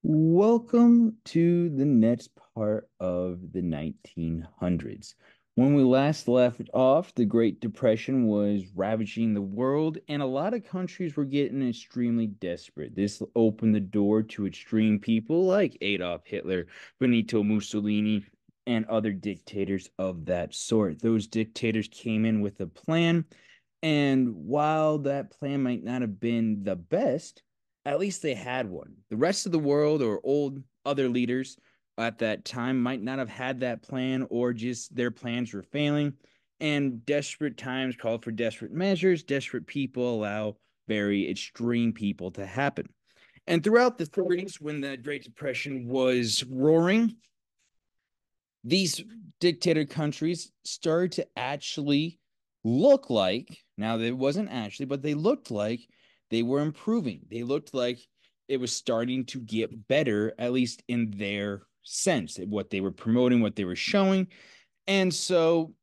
Welcome to the next part of the 1900s. When we last left off, the Great Depression was ravaging the world, and a lot of countries were getting extremely desperate. This opened the door to extreme people like Adolf Hitler, Benito Mussolini, and other dictators of that sort. Those dictators came in with a plan, and while that plan might not have been the best, at least they had one. The rest of the world or old other leaders at that time might not have had that plan, or just their plans were failing. And desperate times call for desperate measures. Desperate people allow very extreme people to happen. And throughout the 30s, when the Great Depression was roaring, these dictator countries started to actually look like, now it wasn't actually, but they looked like they were improving. They looked like it was starting to get better, at least in their sense, what they were promoting, what they were showing. And so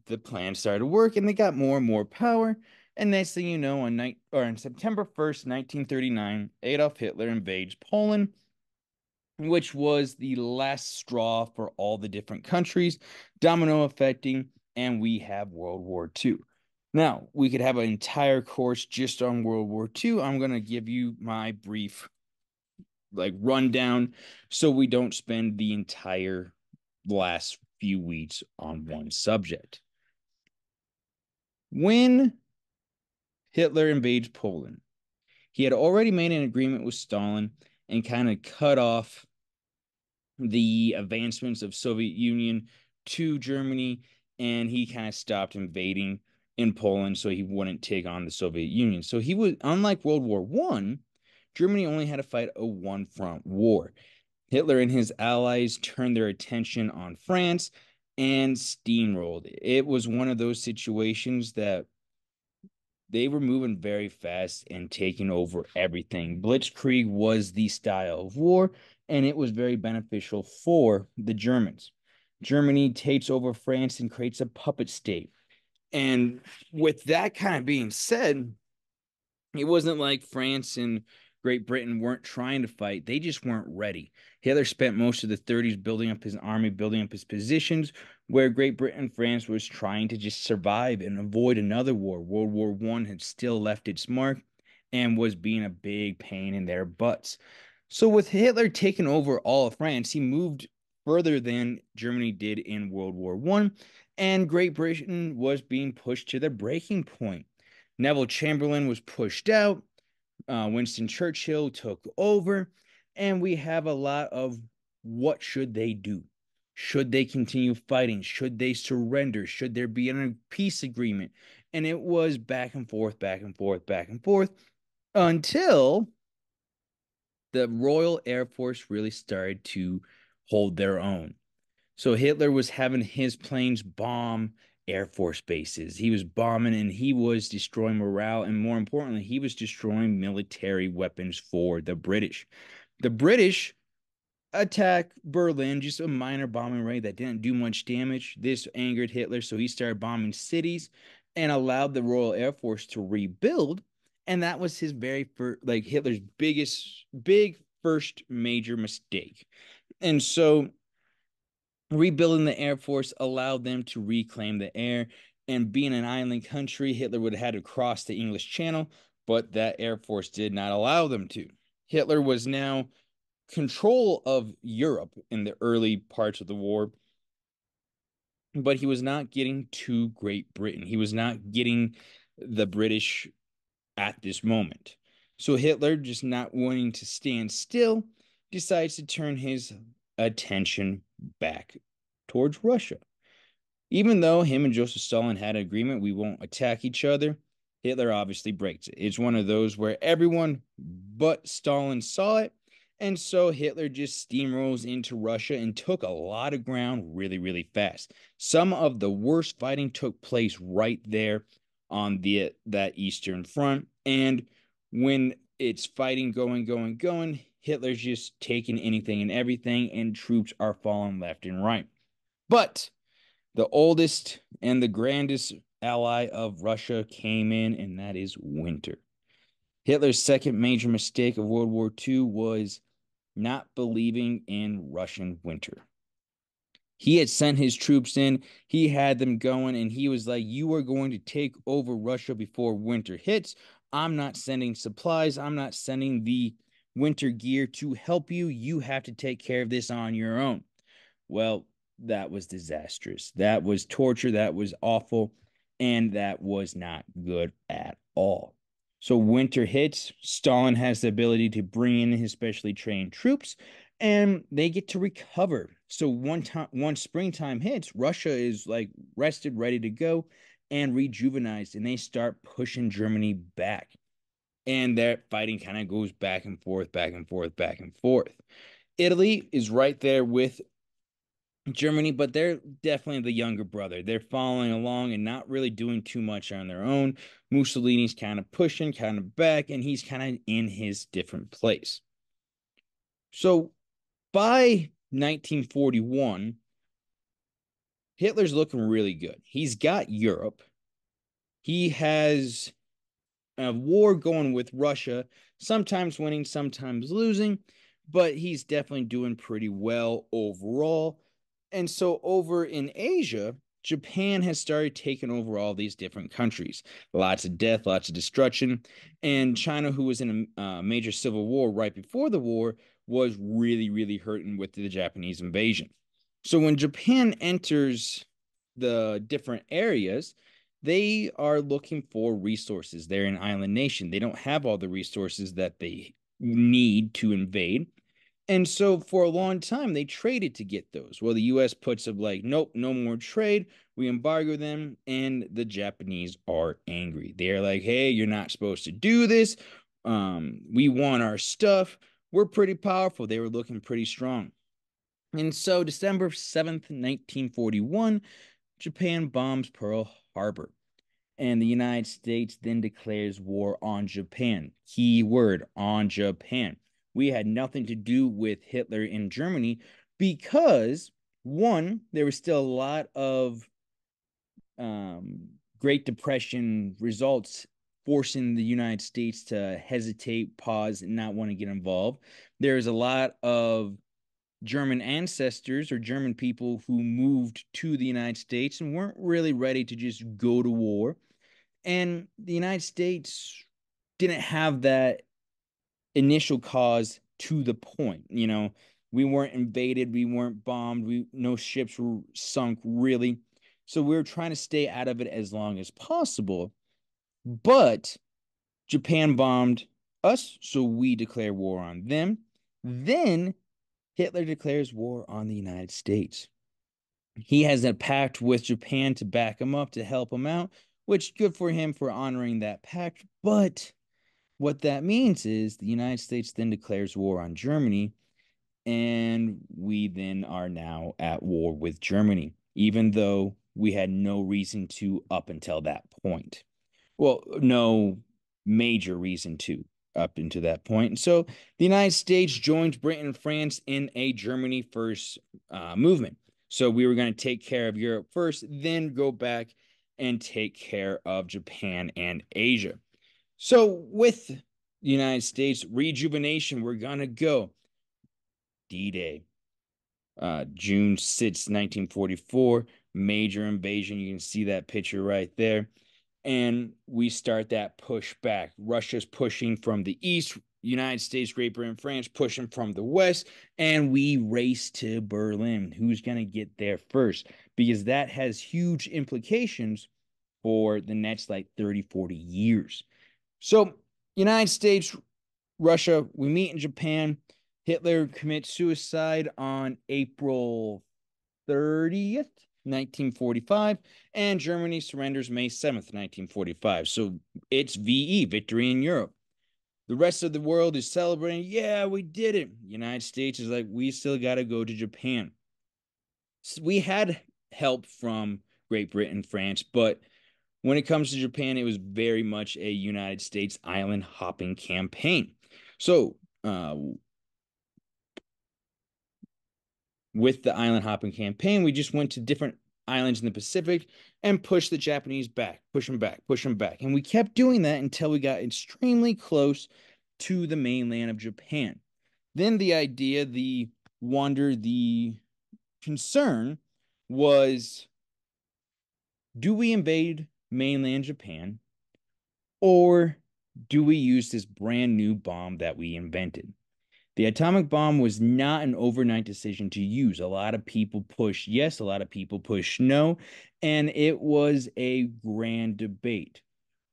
the plan started to work and they got more and more power. And next thing you know, on September 1st, 1939, Adolf Hitler invades Poland, which was the last straw for all the different countries, domino affecting, and we have World War II. Now, we could have an entire course just on World War II. I'm going to give you my brief rundown so we don't spend the entire last few weeks on one subject. When Hitler invades Poland, he had already made an agreement with Stalin and kind of cut off the advancements of Soviet Union to Germany, and he kind of stopped invading in Poland so he wouldn't take on the Soviet Union. So he was, unlike World War One, Germany only had to fight a one front war. Hitler and his allies turned their attention on France and steamrolled. It was one of those situations that they were moving very fast and taking over everything. Blitzkrieg was the style of war, and it was very beneficial for the Germans. Germany takes over France and creates a puppet state. And with that kind of being said, it wasn't like France and Great Britain weren't trying to fight. They just weren't ready. Hitler spent most of the 30s building up his army, building up his positions, where Great Britain and France was trying to just survive and avoid another war. World War One had still left its mark and was being a big pain in their butts. So with Hitler taking over all of France, he moved further than Germany did in World War One, and Great Britain was being pushed to the breaking point. Neville Chamberlain was pushed out. Winston Churchill took over, and we have a lot of what should they do? Should they continue fighting? Should they surrender? Should there be a peace agreement? And it was back and forth, back and forth, back and forth until the Royal Air Force really started to hold their own. So Hitler was having his planes bomb Air Force bases. He was bombing and he was destroying morale. And more importantly, he was destroying military weapons for the British. The British attacked Berlin, just a minor bombing raid that didn't do much damage. This angered Hitler, so he started bombing cities and allowed the Royal Air Force to rebuild. And that was his very first, like Hitler's big first major mistake. And so rebuilding the Air Force allowed them to reclaim the air. And being an island country, Hitler would have had to cross the English Channel, but that Air Force did not allow them to. Hitler was now control of Europe in the early parts of the war, but he was not getting to Great Britain. He was not getting the British at this moment. So Hitler, just not wanting to stand still, decides to turn his attention back towards Russia. Even though him and Joseph Stalin had an agreement, we won't attack each other, Hitler obviously breaks it. It's one of those where everyone but Stalin saw it. And so Hitler just steamrolls into Russia and took a lot of ground really, really fast. Some of the worst fighting took place right there on that Eastern Front. And when it's fighting going, Hitler's just taking anything and everything, and troops are falling left and right. But the oldest and the grandest ally of Russia came in, and that is winter. Hitler's second major mistake of World War II was not believing in Russian winter. He had sent his troops in, he had them going, and he was like, "You are going to take over Russia before winter hits. I'm not sending supplies, I'm not sending the winter gear to help you. You have to take care of this on your own." Well, that was disastrous. That was torture. That was awful. And that was not good at all. So winter hits. Stalin has the ability to bring in his specially trained troops and they get to recover. So once springtime hits, Russia is like rested, ready to go and rejuvenized, and they start pushing Germany back. And that fighting kind of goes back and forth, back and forth, back and forth. Italy is right there with Germany, but they're definitely the younger brother. They're following along and not really doing too much on their own. Mussolini's kind of pushing, kind of back, and he's kind of in his different place. So by 1941, Hitler's looking really good. He's got Europe. He has a war going with Russia, sometimes winning, sometimes losing, but he's definitely doing pretty well overall. And so over in Asia, Japan has started taking over all these different countries. Lots of death, lots of destruction. And China, who was in a major civil war right before the war, was really, really hurting with the Japanese invasion. So when Japan enters the different areas, they are looking for resources. They're an island nation. They don't have all the resources that they need to invade. And so for a long time, they traded to get those. Well, the US puts up like, nope, no more trade. We embargo them, and the Japanese are angry. They're like, hey, you're not supposed to do this. We want our stuff. We're pretty powerful. They were looking pretty strong. And so December 7th, 1941, Japan bombs Pearl Harbor. And the United States then declares war on Japan. Key word, on Japan. We had nothing to do with Hitler in Germany because, one, there was still a lot of Great Depression results forcing the United States to hesitate, pause, and not want to get involved. There's a lot of German ancestors or German people who moved to the United States and weren't really ready to just go to war. And the United States didn't have that initial cause to the point. We weren't invaded, we weren't bombed, no ships were sunk really. So we were trying to stay out of it as long as possible. But Japan bombed us, so we declare war on them. Then Hitler declares war on the United States. He has a pact with Japan to back him up, to help him out, which good for him for honoring that pact. But what that means is the United States then declares war on Germany, and we then are now at war with Germany, even though we had no reason to up until that point. Well, no major reason to up into that point. And so the United States joined Britain and France in a Germany first movement. So we were going to take care of Europe first, then go back and take care of Japan and Asia. So with the United States rejuvenation, we're going to go D-Day, June 6, 1944, major invasion. You can see that picture right there. And we start that push back. Russia's pushing from the east, United States, Great Britain, France pushing from the west, and we race to Berlin. Who's going to get there first? Because that has huge implications for the next like 30, 40 years. So, United States, Russia, we meet in Japan. Hitler commits suicide on April 30th, 1945, and Germany surrenders May 7th, 1945. So it's VE, victory in Europe. The rest of the world is celebrating, yeah, we did it. United States is like, we still got to go to Japan. So we had help from Great Britain, France, but when it comes to Japan, it was very much a United States island hopping campaign. So, with the island hopping campaign, we just went to different islands in the Pacific and pushed the Japanese back, push them back, push them back. And we kept doing that until we got extremely close to the mainland of Japan. Then the idea, the wonder, the concern was, do we invade mainland Japan, or do we use this brand new bomb that we invented? The atomic bomb was not an overnight decision to use. A lot of people pushed yes, a lot of people pushed no, and it was a grand debate.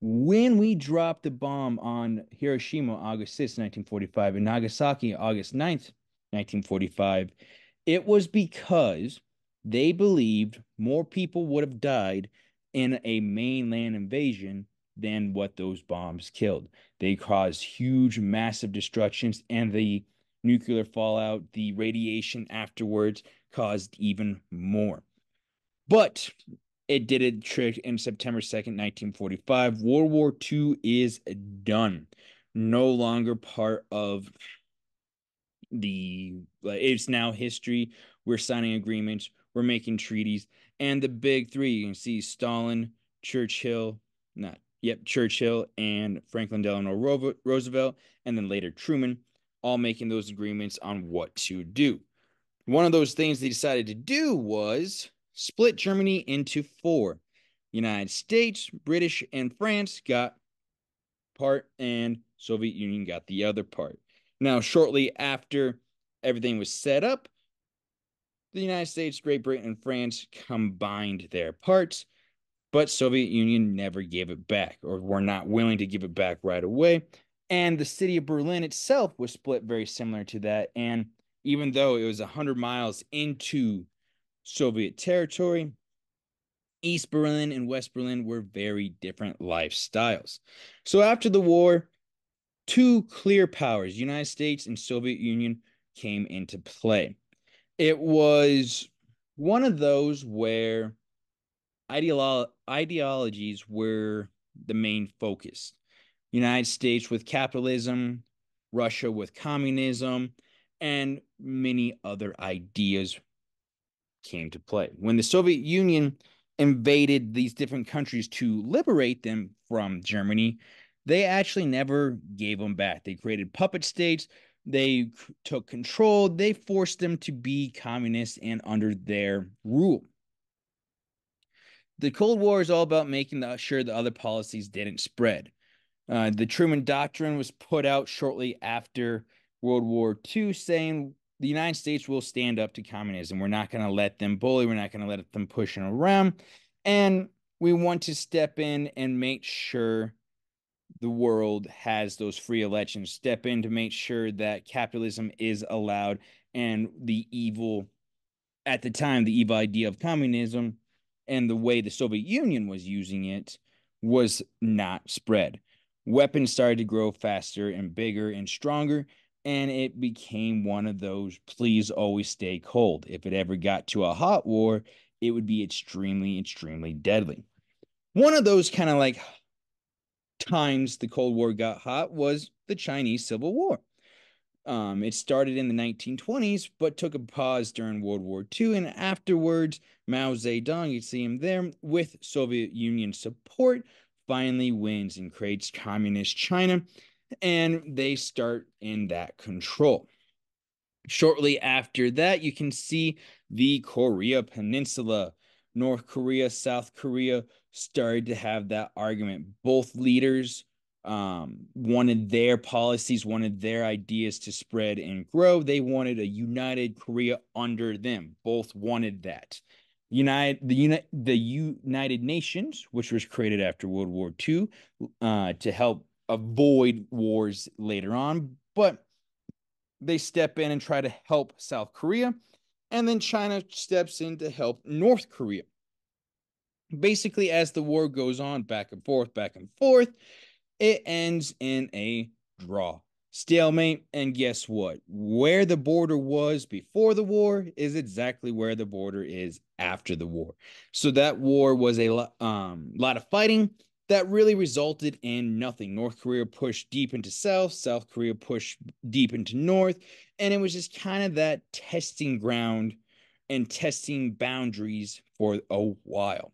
When we dropped the bomb on Hiroshima August 6th, 1945, and Nagasaki August 9th, 1945, it was because they believed more people would have died in a mainland invasion than what those bombs killed. They caused huge, massive destructions, and the nuclear fallout, the radiation afterwards caused even more. But it did a trick in September 2nd, 1945. World War II is done. No longer part of it's now history. We're signing agreements, we're making treaties, and the big three, you can see Stalin, Churchill, not yep, Churchill and Franklin Delano Roosevelt, and then later Truman, all making those agreements on what to do. One of those things they decided to do was split Germany into four. United States, British, and France got part, and Soviet Union got the other part. Now, shortly after everything was set up, the United States, Great Britain, and France combined their parts, but Soviet Union never gave it back, or were not willing to give it back right away. And the city of Berlin itself was split very similar to that. And even though it was 100 miles into Soviet territory, East Berlin and West Berlin were very different lifestyles. So after the war, two clear powers, United States and Soviet Union, came into play. It was one of those where ideologies were the main focus. United States with capitalism, Russia with communism, and many other ideas came to play. When the Soviet Union invaded these different countries to liberate them from Germany, they actually never gave them back. They created puppet states. They took control. They forced them to be communists and under their rule. The Cold War is all about making sure the other policies didn't spread. The Truman Doctrine was put out shortly after World War II, saying the United States will stand up to communism. We're not going to let them bully. We're not going to let them push them around. And we want to step in and make sure the world has those free elections, step in to make sure that capitalism is allowed and the evil at the time, the evil idea of communism and the way the Soviet Union was using it was not spread. Weapons started to grow faster and bigger and stronger, and it became one of those please always stay cold. If it ever got to a hot war, it would be extremely, extremely deadly. One of those kind of like times the Cold War got hot was the Chinese Civil War. It started in the 1920s, but took a pause during World War II. And afterwards, Mao Zedong, you see him there, with Soviet Union support, finally wins and creates communist China. And they start in that control. Shortly after that, you can see the Korea Peninsula. North Korea, South Korea started to have that argument. Both leaders wanted their policies, wanted their ideas to spread and grow. They wanted a united Korea under them. Both wanted that. The United Nations, which was created after World War II, to help avoid wars later on, but they step in and try to help South Korea, and then China steps in to help North Korea. Basically, as the war goes on, back and forth, it ends in a draw. Stalemate, and guess what? Where the border was before the war is exactly where the border is after the war. So that war was a lot of fighting that really resulted in nothing. North Korea pushed deep into South, South Korea pushed deep into North, and it was just kind of that testing ground and testing boundaries for a while.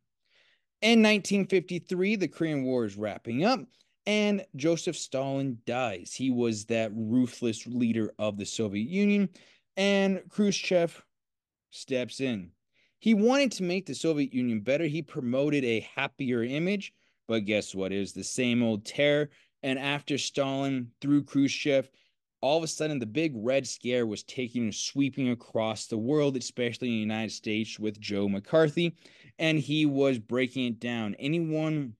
In 1953, the Korean War is wrapping up, and Joseph Stalin dies. He was that ruthless leader of the Soviet Union, and Khrushchev steps in. He wanted to make the Soviet Union better. He promoted a happier image, but guess what? It was the same old terror. And after Stalin, through Khrushchev, all of a sudden the big Red Scare was taking and sweeping across the world, especially in the United States with Joe McCarthy, and he was breaking it down. Anyone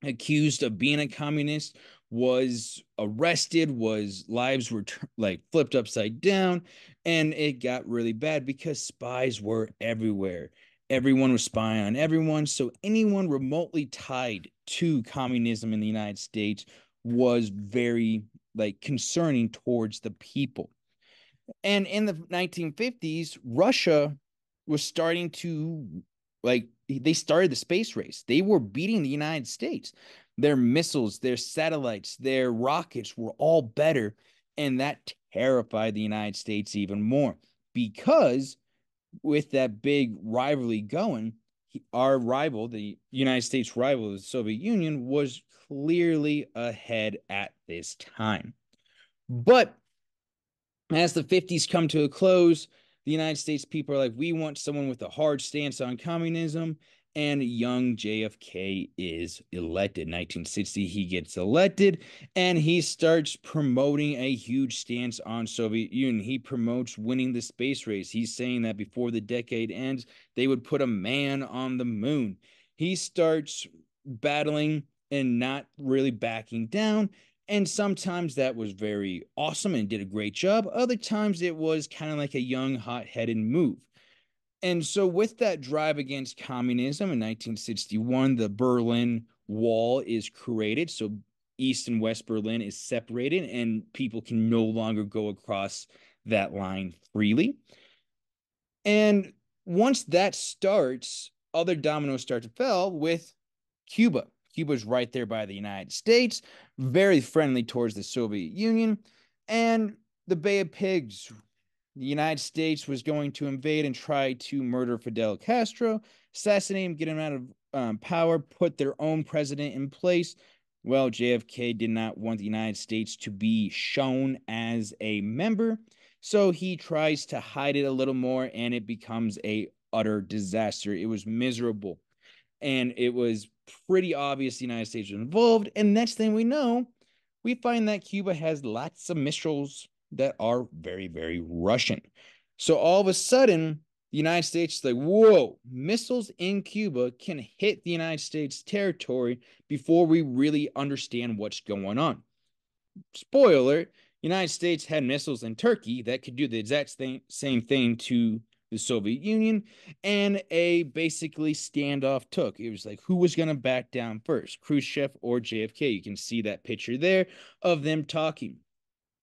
accused of being a communist was arrested, was lives were like flipped upside down, and it got really bad because spies were everywhere. Everyone was spying on everyone, so anyone remotely tied to communism in the United States was very like concerning towards the people. And in the 1950s, Russia was starting to like they started the space race. They were beating the United States. Their missiles, their satellites, their rockets were all better, and that terrified the United States even more because with that big rivalry going, our rival, the United States rival, the Soviet Union, was clearly ahead at this time. But as the 50s come to a close, the United States people are like, we want someone with a hard stance on communism. And young JFK is elected. 1960, he gets elected and he starts promoting a huge stance on Soviet Union. He promotes winning the space race. He's saying that before the decade ends, they would put a man on the moon. He starts battling and not really backing down. And sometimes that was very awesome and did a great job. Other times it was kind of like a young, hot headed move. And so, with that drive against communism in 1961, the Berlin Wall is created. So, East and West Berlin is separated, and people can no longer go across that line freely. And once that starts, other dominoes start to fall with Cuba. Cuba's right there by the United States, very friendly towards the Soviet Union, and the Bay of Pigs. The United States was going to invade and try to murder Fidel Castro, assassinate him, get him out of power, put their own president in place. Well, JFK did not want the United States to be shown as a member, so he tries to hide it a little more, and it becomes a utter disaster. It was miserable, and it was pretty obvious the United States was involved. And next thing we know, we find that Cuba has lots of missiles that are very, very Russian. So all of a sudden, the United States is like, whoa, missiles in Cuba can hit the United States territory before we really understand what's going on. Spoiler, United States had missiles in Turkey that could do the exact same thing to the Soviet Union, and a basically standoff took. It was like who was going to back down first, Khrushchev or JFK. You can see that picture there of them talking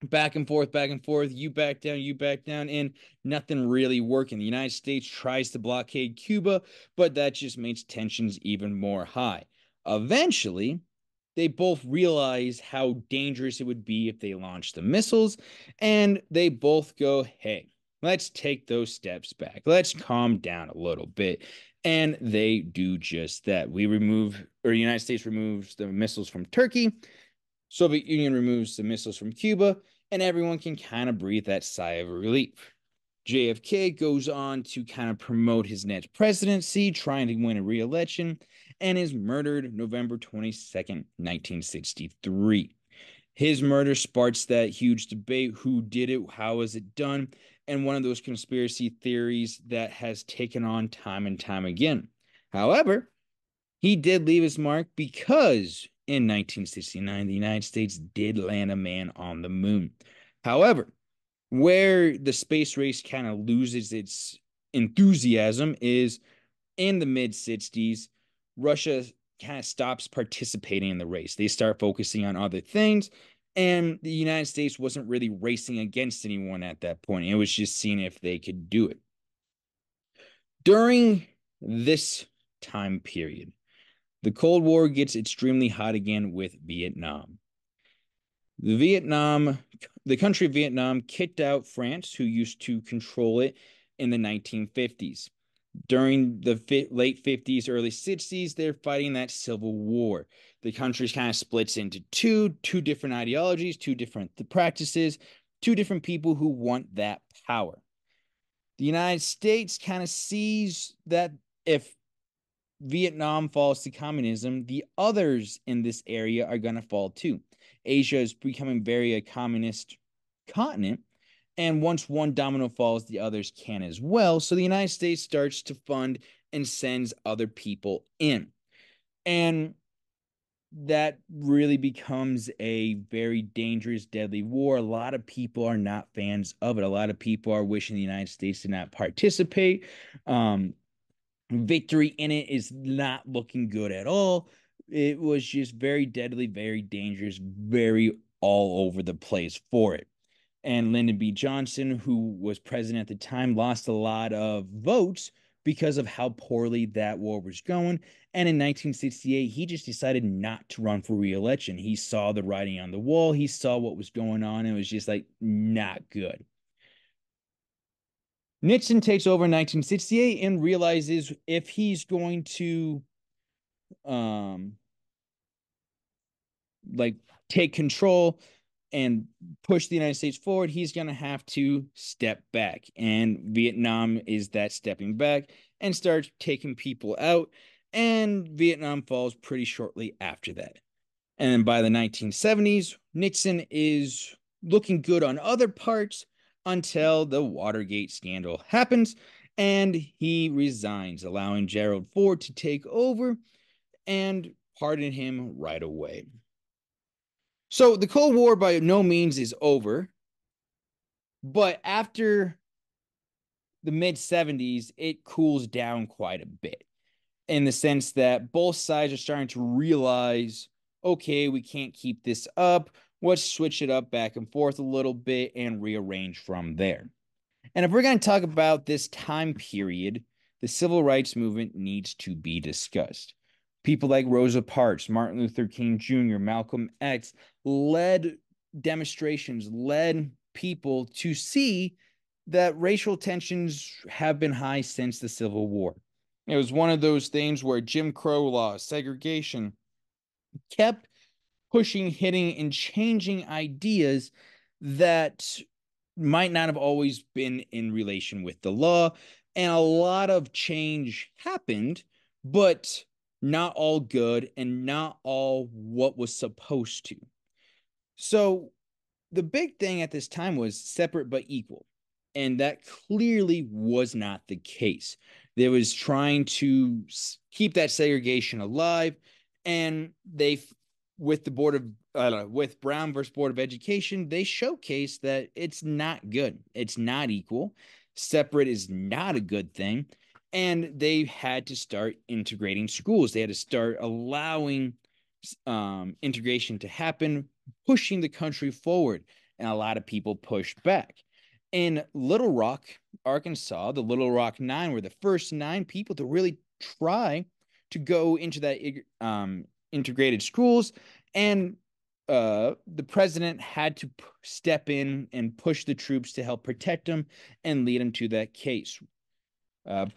back and forth, back and forth. You back down, and nothing really working. The United States tries to blockade Cuba, but that just makes tensions even more high. Eventually, they both realize how dangerous it would be if they launched the missiles, and they both go, hey, let's take those steps back. Let's calm down a little bit. And they do just that. The United States removes the missiles from Turkey. Soviet Union removes the missiles from Cuba, and everyone can kind of breathe that sigh of relief. JFK goes on to kind of promote his next presidency, trying to win a re-election, and is murdered November 22nd, 1963. His murder sparks that huge debate: who did it, how was it done, and one of those conspiracy theories that has taken on time and time again. However, he did leave his mark because in 1969, the United States did land a man on the moon. However, where the space race kind of loses its enthusiasm is in the mid 60s. Russia kind of stops participating in the race. They start focusing on other things. And the United States wasn't really racing against anyone at that point. It was just seeing if they could do it. During this time period, the Cold War gets extremely hot again with Vietnam. The country of Vietnam kicked out France, who used to control it in the 1950s. During the late 50s, early 60s, they're fighting that civil war. The country kind of splits into two different ideologies, two different practices, two different people who want that power. The United States kind of sees that if Vietnam falls to communism, the others in this area are going to fall too. Asia is becoming very a communist continent. And once one domino falls, the others can as well. So the United States starts to fund and sends other people in. And that really becomes a very dangerous, deadly war. A lot of people are not fans of it. A lot of people are wishing the United States did not participate. Victory in it is not looking good at all. It was just very deadly, very dangerous, very all over the place for it. And Lyndon B. Johnson, who was president at the time, lost a lot of votes because of how poorly that war was going. And in 1968, he just decided not to run for re-election. He saw the writing on the wall. He saw what was going on. And it was just like not good. Nixon takes over in 1968 and realizes if he's going to um like take control and push the United States forward, he's going to have to step back. And Vietnam is that stepping back and starts taking people out. And Vietnam falls pretty shortly after that. And then by the 1970s, Nixon is looking good on other parts until the Watergate scandal happens and he resigns, allowing Gerald Ford to take over and pardon him right away. So the Cold War by no means is over, but after the mid 70s, it cools down quite a bit in the sense that both sides are starting to realize, okay, we can't keep this up. Let's switch it up back and forth a little bit and rearrange from there. And if we're going to talk about this time period, the civil rights movement needs to be discussed. People like Rosa Parks, Martin Luther King Jr., Malcolm X led demonstrations, led people to see that racial tensions have been high since the Civil War. It was one of those things where Jim Crow laws, segregation, kept pushing, hitting, and changing ideas that might not have always been in relation with the law. And a lot of change happened, but not all good and not all what was supposed to. So the big thing at this time was separate but equal. And that clearly was not the case. There was trying to keep that segregation alive. And they, with the board of, with Brown versus Board of Education, they showcased that it's not good. It's not equal. Separate is not a good thing. And they had to start integrating schools. They had to start allowing integration to happen, pushing the country forward. And a lot of people pushed back. In Little Rock, Arkansas, the Little Rock Nine were the first 9 people to really try to go into that integrated schools. And the president had to step in and push the troops to help protect them and lead them to that case.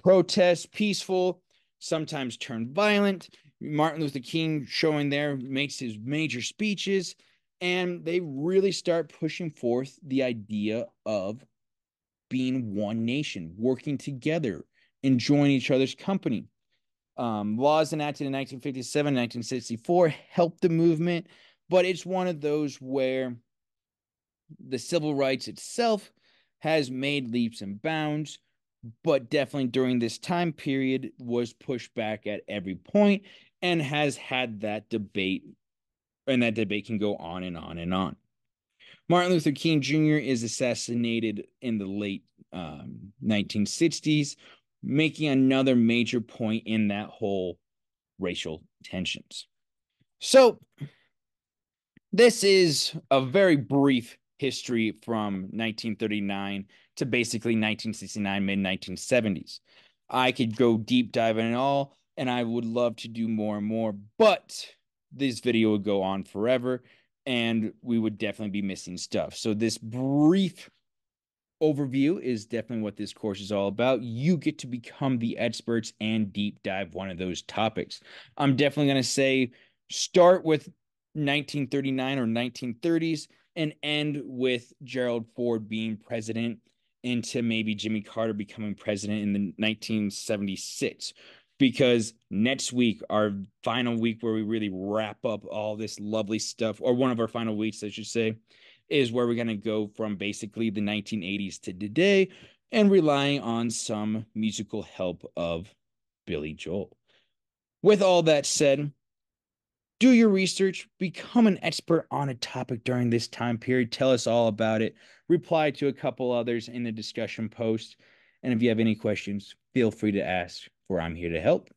Protests, peaceful, sometimes turned violent. Martin Luther King showing there makes his major speeches, and they really start pushing forth the idea of being one nation, working together, enjoying each other's company. Laws enacted in 1957, 1964 helped the movement, but it's one of those where the civil rights itself has made leaps and bounds, but definitely during this time period was pushed back at every point and has had that debate, and that debate can go on and on and on. Martin Luther King Jr. is assassinated in the late 1960s, making another major point in that whole racial tensions. So, this is a very brief history from 1939 to basically 1969, mid 1970s. I could go deep dive in it all, and I would love to do more and more, but this video would go on forever, and we would definitely be missing stuff. So this brief overview is definitely what this course is all about. You get to become the experts and deep dive one of those topics. I'm definitely going to say start with 1939 or 1930s and end with Gerald Ford being president into maybe Jimmy Carter becoming president in the 1976. Because next week, our final week where we really wrap up all this lovely stuff, or one of our final weeks, I should say, is where we're going to go from basically the 1980s to today and relying on some musical help of Billy Joel. With all that said, do your research, become an expert on a topic during this time period. Tell us all about it. Reply to a couple others in the discussion post. And if you have any questions, feel free to ask, for I'm here to help.